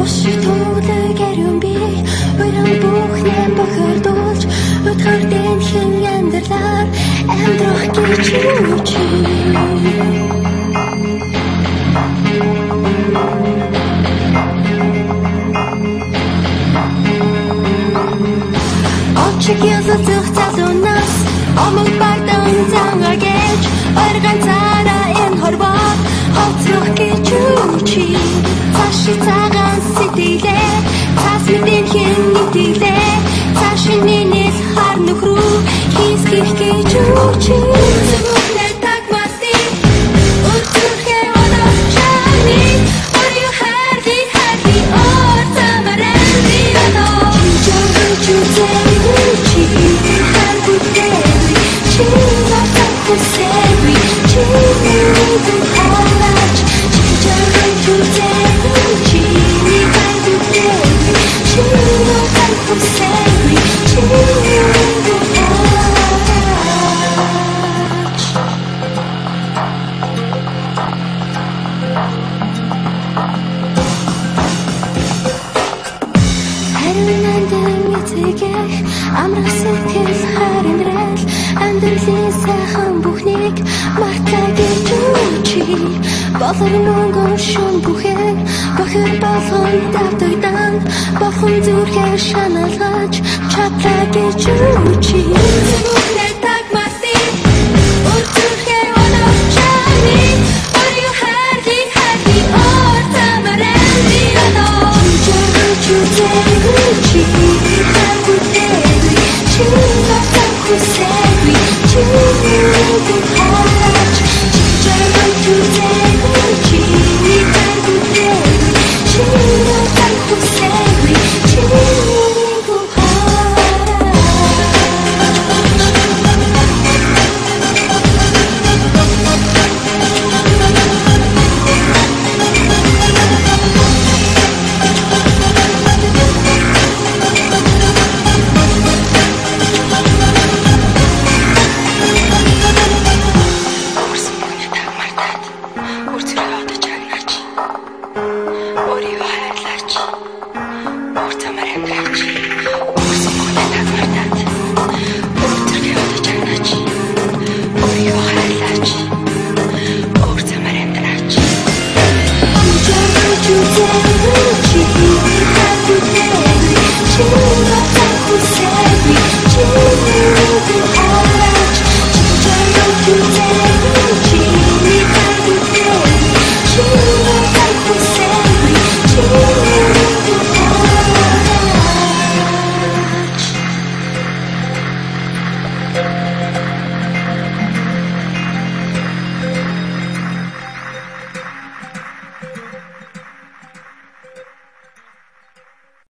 Ушиг туулаг ариун би уйран бүхнээ бохирдуулж өдгөр дэнхэн амьдралаар амьдрах гэж юу чи Очиг язах залуунаас омог бардан зангаргэж орган цараа энэ хорвоо хоцрох гэж юу чи Цаашид цагаан сэтгэлээ цаас мэдэн хэн нэтгэлээ цаашид нэнээс хар нөхрүү хийсгэх гэж юу чи Зүгтээ тагмаси өчрөхээ одоос чами Орью хайрли хайрли ор замарэнди одоо Чижогч үзээгүй чи хар бүтээгүй чи натан хүсээгүй чи нэгэн халаач Чижогч үзээгүй чи хар бүтээгүй чи натан хүсээгүй чи нэгэн халаач Харин андан эцэгээ амрах сэтгэл харинрал амьдралын сайхан бүхнийг мартаа гэж чи болор мөнгөн шун бүхэн бохир болгон давтагдан бохон зүрхээр шаналгаж чаплаа гэж чи Зүгтээ тагмаси өчрөхээ одоос чами Орью хайрли хайрли ор замарэнди одоо Чижогч үзээгүй чи хар бүтээгүй чи натан хүсээгүй чи нэгэн халаач Чижогч үзээгүй чи хар бүтээгүй чи натан хүсээгүй чи нэгэн халаач Орсон бүхний тагмартаад үрцэрээ одож хагнаач Өөрийгөө хайрлаач Ур замаар амьдраач